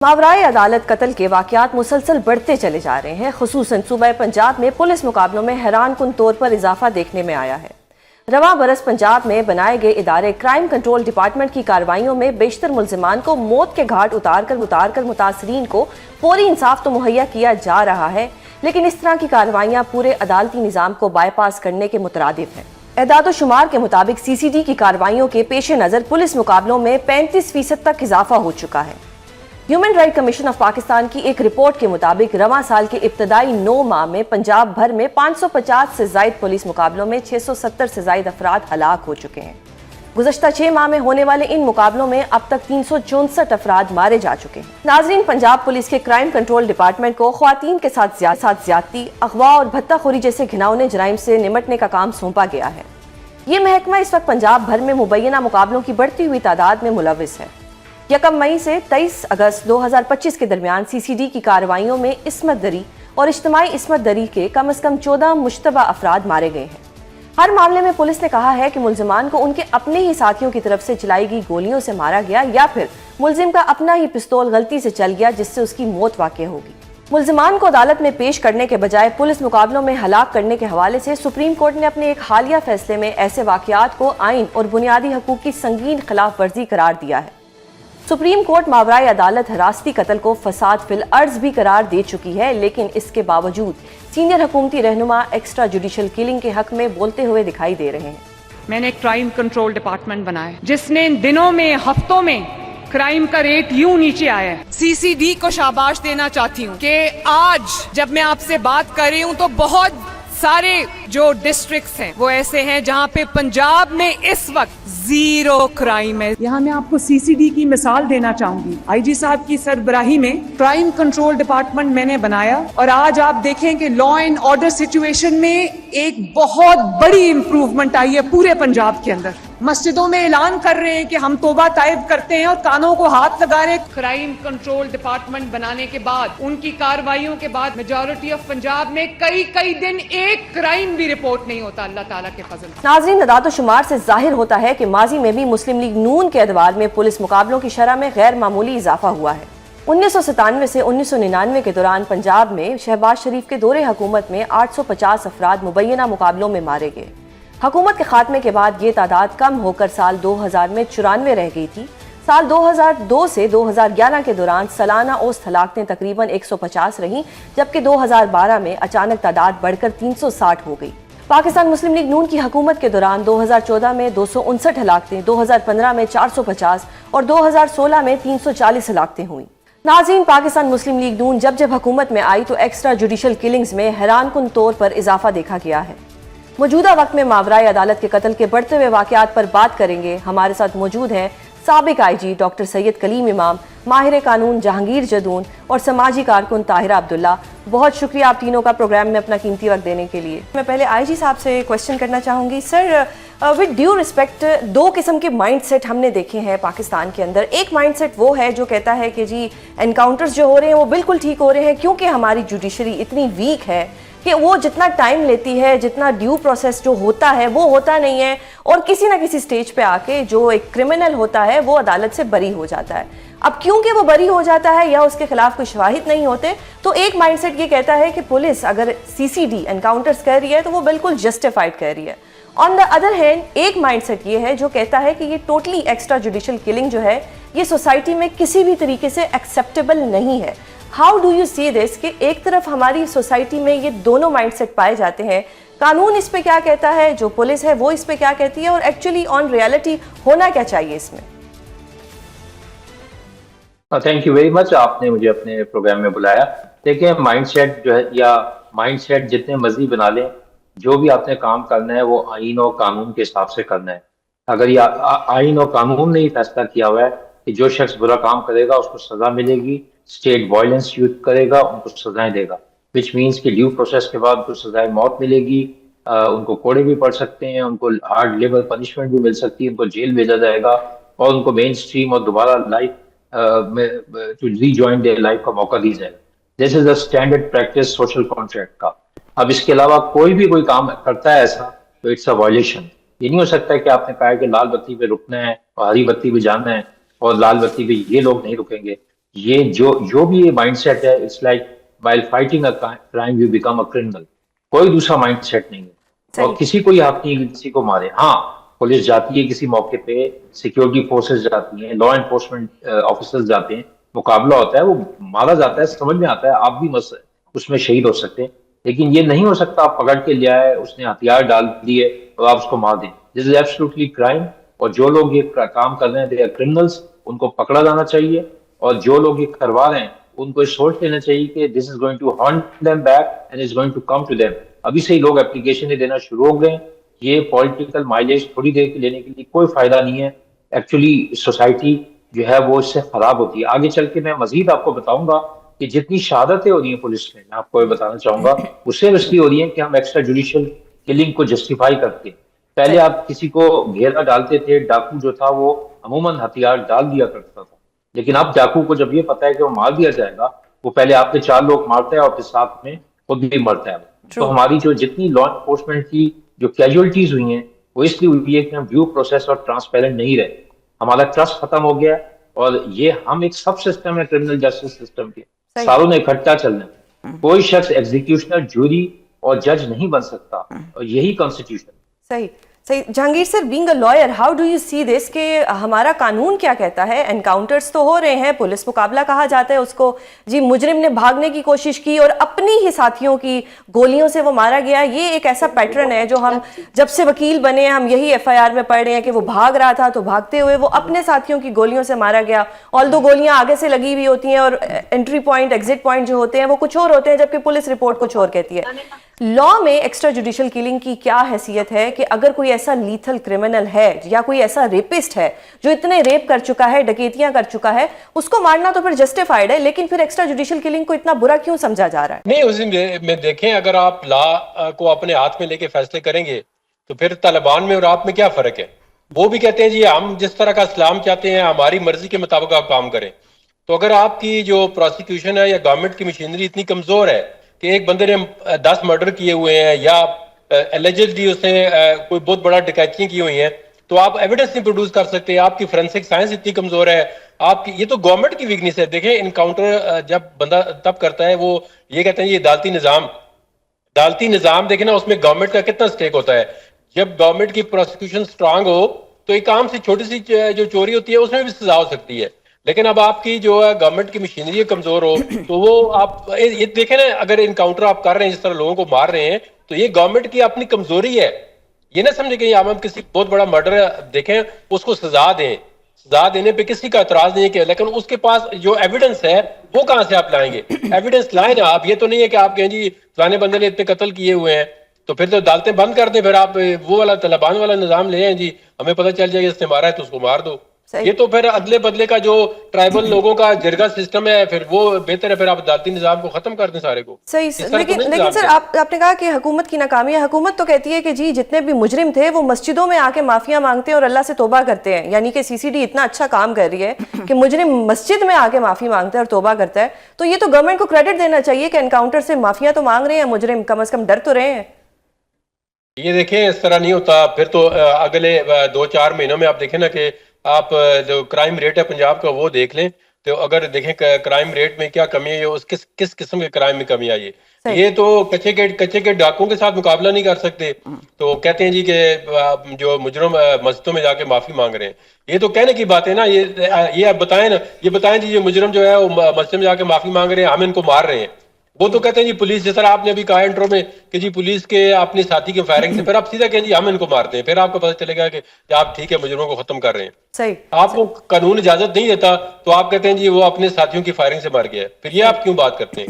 मावराए अदालत कत्ल के वाक़यात मुसलसल बढ़ते चले जा रहे हैं। खुसूसन सूबा पंजाब में पुलिस मुकाबलों में हैरान कुन तौर पर इजाफा देखने में आया है। रवां बरस पंजाब में बनाए गए इदारे क्राइम कंट्रोल डिपार्टमेंट की कार्रवाइयों में बेशतर मुल्जिमान को मौत के घाट उतार कर मुतासरीन को फौरी इंसाफ तो मुहैया किया जा रहा है, लेकिन इस तरह की कार्रवाइयाँ पूरे अदालती निज़ाम को बाईपास करने के मुतरादिफ हैं। एदाद शुमार के मुताबिक CCD की कार्रवाइयों के पेश नज़र पुलिस मुकाबलों में 35% तक इजाफा हो चुका है। Human right commission of Pakistan की एक रिपोर्ट के मुताबिक रवां साल के इब्तदाई 9 माह में पंजाब भर में 550 से जायद पुलिस मुकाबलों में 670 से जायद अफराद हलाक हो चुके हैं। गुज़श्ता 6 माह में होने वाले इन मुकाबलों में अब तक 364 अफराद मारे जा चुके हैं। नाजरीन, पंजाब पुलिस के क्राइम कंट्रोल डिपार्टमेंट को ख्वातीन के साथ ज्यादती, अगवा और भत्ताखोरी जैसे घिनौने जराइम से निमटने का काम सौंपा गया है। ये महकमा इस वक्त पंजाब भर में मुबैना मुकाबलों की बढ़ती हुई तादाद में मुलविस है। 1 मई से 23 अगस्त 2025 के दरमियान CCD की कार्रवाइयों में इस्मत दरी और इज्तिमाई इस्मत दरी के कम से कम 14 मुश्तबा अफराद मारे गए हैं। हर मामले में पुलिस ने कहा है कि मुल्जिमान को उनके अपने ही साथियों की तरफ से चलाई गई गोलियों से मारा गया या फिर मुल्जिम का अपना ही पिस्तौल गलती से चल गया जिससे उसकी मौत वाक़ होगी। मुल्जिमान को अदालत में पेश करने के बजाय पुलिस मुकाबलों में हलाक करने के हवाले से सुप्रीम कोर्ट ने अपने एक हालिया फैसले में ऐसे वाक़यात को आइन और बुनियादी हकूक़ की संगीन खिलाफ वर्जी करार दिया है। सुप्रीम कोर्ट मावराए अदालत हिरासती कत्ल को फसाद फिल अर्ज भी करार दे चुकी है, लेकिन इसके बावजूद सीनियर हुकूमती रहनुमा एक्स्ट्रा जुडिशल किलिंग के हक में बोलते हुए दिखाई दे रहे हैं। मैंने एक क्राइम कंट्रोल डिपार्टमेंट बनाया जिसने इन दिनों में, हफ्तों में क्राइम का रेट यूं नीचे आया है। CCD को शाबाश देना चाहती हूँ कि आज जब मैं आपसे बात कर रही हूँ तो बहुत सारे जो डिस्ट्रिक्ट्स हैं वो ऐसे हैं जहाँ पे पंजाब में इस वक्त 0 क्राइम है। यहाँ मैं आपको CCD की मिसाल देना चाहूंगी। IG साहब की सरबराही में क्राइम कंट्रोल डिपार्टमेंट मैंने बनाया और आज आप देखें कि लॉ एंड ऑर्डर सिचुएशन में एक बहुत बड़ी इंप्रूवमेंट आई है पूरे पंजाब के अंदर। मस्जिदों में ऐलान कर रहे हैं कि हम तौबा ताइब करते हैं और कानों को हाथ लगा रहे हैं। क्राइम कंट्रोल डिपार्टमेंट बनाने के बाद, उनकी कार्रवाइयों के बाद मेजॉरिटी ऑफ पंजाब में कई दिन एक क्राइम भी रिपोर्ट नहीं होता, अल्लाह ताला के फजल। नाज़रीन, अदाद शुमार से जाहिर होता है कि माजी में भी मुस्लिम लीग नून के अदवार में पुलिस मुकाबलों की शरह में गैर मामूली इजाफा हुआ है। 1997 से 1999 के दौरान पंजाब में शहबाज शरीफ के दौरे हुकूमत में 850 अफराद मुबैना मुकाबलों में मारे गए। हुकूमत के खात्मे के बाद ये तादाद कम होकर साल 2000 में 94 रह गई थी। साल 2002 से 2011 के दौरान सालाना औसत हलाकतें तकरीबन 150 रहीं, जबकि 2012 में अचानक तादाद बढ़कर 360 हो गई। पाकिस्तान मुस्लिम लीग नून की हुकूमत के दौरान 2014 में 259 हलाकतें, 2015 में 450 और 2016 में 340 हलाकतें हुई। नाज़रीन, पाकिस्तान मुस्लिम लीग नून जब हुकूमत में आई तो एक्स्ट्रा जुडिशल किलिंग्स में हैरान कुन तौर पर इजाफा देखा गया है। मौजूदा वक्त में मावराए अदालत के कत्ल के बढ़ते हुए वाक़यात पर बात करेंगे। हमारे साथ मौजूद हैं साबिक IG डॉक्टर सैयद कलीम इमाम, माहिर कानून जहांगीर जदून और समाजी कारकुन ताहिरा अब्दुल्ला। बहुत शुक्रिया आप तीनों का प्रोग्राम में अपना कीमती वक्त देने के लिए। मैं पहले IG साहब से क्वेश्चन करना चाहूँगी। सर, विद ड्यू रिस्पेक्ट, 2 किस्म के माइंड सेट हमने देखे हैं पाकिस्तान के अंदर। एक माइंड सेट वो है जो कहता है कि जी एनकाउंटर्स जो हो रहे हैं वो बिल्कुल ठीक हो रहे हैं क्योंकि हमारी जुडिशरी इतनी वीक है कि वो जितना टाइम लेती है, जितना ड्यू प्रोसेस जो होता है वो होता नहीं है, और किसी ना किसी स्टेज पे आके जो एक क्रिमिनल होता है वो अदालत से बरी हो जाता है। अब क्योंकि वो बरी हो जाता है या उसके खिलाफ कोई शवाहिद नहीं होते, तो एक माइंडसेट ये कहता है कि पुलिस अगर CCD एनकाउंटर्स कर रही है तो वो बिल्कुल जस्टिफाइड कर रही है। ऑन द अदर हैंड, एक माइंडसेट ये है जो कहता है कि ये टोटली एक्स्ट्रा जुडिशल किलिंग जो है ये सोसाइटी में किसी भी तरीके से एक्सेप्टेबल नहीं है। How do you see this कि एक तरफ हमारी सोसाइटी में ये दोनों माइंडसेट पाए जाते हैं, कानून इस पे क्या कहता है, जो पुलिस है वो इस पे क्या कहती है, और एक्चुअली ऑन रियलिटी होना क्या चाहिए इसमें? थैंक यू वेरी मच, आपने मुझे अपने प्रोग्राम में बुलाया। देखिए, माइंडसेट जो है या माइंडसेट जितने मर्जी बना लें, जो भी आपने काम करना है वो आइन और कानून के हिसाब से करना है। अगर ये आइन और कानून ने ही फैसला किया हुआ है कि जो शख्स बुरा काम करेगा उसको सजा मिलेगी, स्टेट वायलेंस यूज करेगा उनको सजाएं देगा, विच मीन्स कि ड्यू प्रोसेस के बाद उनको सजाएं मौत मिलेगी, उनको कोड़े भी पड़ सकते हैं, उनको हार्ड लेवल पनिशमेंट भी मिल सकती है, उनको जेल भेजा जाएगा और उनको मेन स्ट्रीम और दोबारा life to rejoin their life का मौका दी जाएगा। This is the standard practice social contract का। अब इसके अलावा कोई भी कोई काम करता है ऐसा तो इट्स अ वायलेशन। ये नहीं हो सकता है कि आपने कहा है कि लाल बत्ती पे रुकना है और हरी बत्ती पे जाना है और लाल बत्ती पे ये लोग नहीं रुकेंगे, یہ جو بھی یہ مائنڈ سیٹ ہے، it's like while fighting a crime you become a criminal. کوئی دوسرا مائنڈ سیٹ نہیں ہے، اور کسی کو یہ حق نہیں کسی کو مارے. ہاں پولیس جاتی ہے کسی موقع پہ، سیکیورٹی فورسز جاتی ہیں، لا انفورسمنٹ آفیسرز جاتے ہیں، مقابلہ ہوتا ہے، وہ مارا جاتا ہے، سمجھ میں آتا ہے آپ بھی اس میں شہید ہو سکتے ہیں، لیکن یہ نہیں ہو سکتا آپ پکڑ کے لے آئے، اس نے ہتھیار ڈال دیے اور آپ اس کو مار دیں. دس از ایبسلیوٹلی کرائم. اور جو لوگ یہ کام کر رہے ہیں دے آر کرمنلز، ان کو پکڑا جانا چاہیے. اور جو لوگ یہ کروا رہے ہیں ان کو سوچ لینا چاہیے کہ this is going to haunt them back and is going to come to them. ابھی سے ہی لوگ اپلیکیشن دینا شروع ہو گئے ہیں. یہ پولیٹیکل مائلیج تھوڑی دیر کے لینے کے لیے کوئی فائدہ نہیں ہے. ایکچولی سوسائٹی جو ہے وہ اس سے خراب ہوتی ہے. آگے چل کے میں مزید آپ کو بتاؤں گا کہ جتنی شہادتیں ہو رہی ہیں پولیس میں آپ کو یہ بتانا چاہوں گا اس سے اس لیے ہو رہی ہیں کہ ہم ایکسٹرا جوڈیشل کلنگ کو جسٹیفائی کرتے ہیں. پہلے آپ کسی کو گھیرا ڈالتے تھے، ڈاکو جو تھا وہ عموماً ہتھیار ڈال دیا کرتا تھا، لیکن اب ڈاکو کو جب یہ پتا ہے کہ وہ مار دیا جائے گا، وہ پہلے آپ کے 4 لوگ مارتا ہے اور پھر ساتھ میں خود بھی مرتا ہے. تو ہماری جو جتنی لا انفورسمنٹ کی جو کیجولٹیز ہوئی ہیں وہ اس لیے ہوئی ہے کہ ہم ڈیو پروسیس اور ٹرانسپیرنٹ نہیں رہے. ہمارا ٹرسٹ ختم ہو گیا ہے، اور یہ ہم ایک سب سسٹم ہے کرمنل جسٹس سسٹم کے، ساروں نے اکٹھا چلنا ہے. کوئی شخص ایگزیکیوشنر، جوری اور جج نہیں بن سکتا، اور یہی کانسٹیٹیوشن. صحیح صحیح. Jahangir sir, being a lawyer, how do you see this کہ ہمارا قانون کیا کہتا ہے؟ انکاؤنٹرز تو ہو رہے ہیں، پولیس مقابلہ کہا جاتا ہے اس کو، جی مجرم نے بھاگنے کی کوشش کی اور اپنی ہی ساتھیوں کی گولیوں سے وہ مارا گیا. یہ ایک ایسا پیٹرن ہے جو ہم جب سے وکیل بنے ہیں ہم یہی ایف آئی آر میں پڑھ رہے ہیں کہ وہ بھاگ رہا تھا تو بھاگتے ہوئے وہ اپنے ساتھیوں کی گولیوں سے مارا گیا. آلدو گولیاں آگے سے لگی ہوئی ہوتی ہیں اور انٹری پوائنٹ ایگزٹ پوائنٹ جو ہوتے ہیں وہ کچھ اور ہوتے ہیں، جبکہ پولیس رپورٹ کچھ اور کہتی ہے. لا میں ایکسٹرا جوڈیشل کلنگ کی کیا حیثیت ہے کہ اگر کوئی ایسا لیتھل کرمنل ہے یا کوئی ایسا ریپسٹ ہے جو اتنے ریپ کر چکا ہے، ڈکیتیاں کر چکا ہے، اس کو مارنا تو پھر جسٹیفائیڈ ہے، لیکن پھر ایکسٹرا جوڈیشل کلنگ کو اتنا برا کیوں سمجھا جا رہا ہے؟ نہیں، اس میں دیکھیں اگر آپ لا کو اپنے ہاتھ میں لے کے فیصلے کریں گے تو پھر طالبان میں اور آپ میں کیا فرق ہے؟ وہ بھی کہتے ہیں جی ہم جس طرح کا اسلام چاہتے ہیں ہماری مرضی کے مطابق آپ کام کریں. تو اگر آپ کی جو پروسیکیوشن ہے یا گورنمنٹ کی مشینری اتنی کمزور ہے کہ ایک بندے نے 10 مرڈر کیے ہوئے ہیں یا ایلیجڈلی اس نے کوئی بہت بڑا ڈکیتیاں کی ہوئی ہیں، تو آپ ایویڈنس نہیں پروڈیوس کر سکتے. آپ کی فورینسک سائنس اتنی کمزور ہے، آپ کی، یہ تو گورنمنٹ کی ویکنیس ہے. دیکھیں انکاؤنٹر جب بندہ تب کرتا ہے، وہ یہ کہتے ہیں یہ عدالتی نظام دیکھیں نا، اس میں گورنمنٹ کا کتنا سٹیک ہوتا ہے. جب گورنمنٹ کی پروسیکیوشن سٹرانگ ہو تو ایک عام سی چھوٹی سی جو چوری ہوتی ہے اس میں بھی سزا ہو سکتی ہے. لیکن اب آپ کی جو ہے گورنمنٹ کی مشینری کمزور ہو تو وہ آپ یہ دیکھیں نا، اگر انکاؤنٹر آپ کر رہے ہیں جس طرح لوگوں کو مار رہے ہیں تو یہ گورنمنٹ کی اپنی کمزوری ہے. یہ نہ سمجھے کہ ہم کسی بہت بڑا مرڈر دیکھیں اس کو سزا دیں، سزا دینے پہ کسی کا اعتراض نہیں ہے کہ، لیکن اس کے پاس جو ایویڈنس ہے وہ کہاں سے آپ لائیں گے؟ ایویڈنس لائیں نا آپ. یہ تو نہیں ہے کہ آپ کہیں جی فلانے بندے نے اتنے قتل کیے ہوئے ہیں تو پھر تو عدالتیں بند کر دیں، پھر آپ وہ والا طالبان والا نظام لے آئیں، جی ہمیں پتہ چل جائے کہ اس نے مارا ہے تو اس کو مار دو. یہ تو پھر ادلے بدلے کا جو ٹرائبل لوگوں کا جرگہ سسٹم ہے، پھر وہ بہتر ہے پھر آپ عدالتی نظام کو ختم کر دیں سارے کو. صحیح. لیکن سر آپ نے کہا کہ حکومت کی ناکامی ہے. حکومت تو کہتی ہے کہ جی جتنے بھی مجرم تھے وہ مسجدوں میں آ کے معافیاں مانگتے ہیں اور اللہ سے توبہ کرتے ہیں، یعنی کہ سی سی ڈی اتنا اچھا کام کر رہی ہے کہ مجرم مسجد میں آ کے معافی مانگتا ہے اور توبہ کرتا ہے. تو یہ تو گورنمنٹ کو کریڈٹ دینا چاہیے کہ انکاؤنٹر سے معافیاں تو مانگ رہے ہیں مجرم، کم از کم ڈر تو رہے ہیں. یہ دیکھیں اس طرح نہیں ہوتا. پھر تو اگلے 2-4 مہینوں میں آپ دیکھیں نا کہ آپ جو کرائم ریٹ ہے پنجاب کا وہ دیکھ لیں، تو اگر دیکھیں کرائم ریٹ میں کیا کمی ہے، اس کس قسم کے کرائم میں کمی آئی ہے. یہ تو کچے کے ڈاکوں کے ساتھ مقابلہ نہیں کر سکتے، تو کہتے ہیں جی کہ جو مجرم مسجدوں میں جا کے معافی مانگ رہے ہیں. یہ تو کہنے کی بات ہے نا. یہ آپ بتائیں نا، یہ بتائیں جی یہ مجرم جو ہے وہ مسجد میں جا کے معافی مانگ رہے ہیں، ہم ان کو مار رہے ہیں. وہ تو کہتے ہیں جی پولیس، جس طرح آپ نے ابھی کہا انٹرو میں کہ جی پولیس کے اپنی ساتھی کے فائرنگ سے، پھر آپ سیدھا کہیں جی ہم ان کو مارتے ہیں، پھر آپ کو پتہ چلے گا کہ آپ ٹھیک ہے مجرموں کو ختم کر رہے ہیں. صحیح. آپ کو قانون اجازت نہیں دیتا تو آپ کہتے ہیں جی وہ اپنے ساتھیوں کی فائرنگ سے مار گیا ہے، پھر یہ آپ کیوں بات کرتے ہیں؟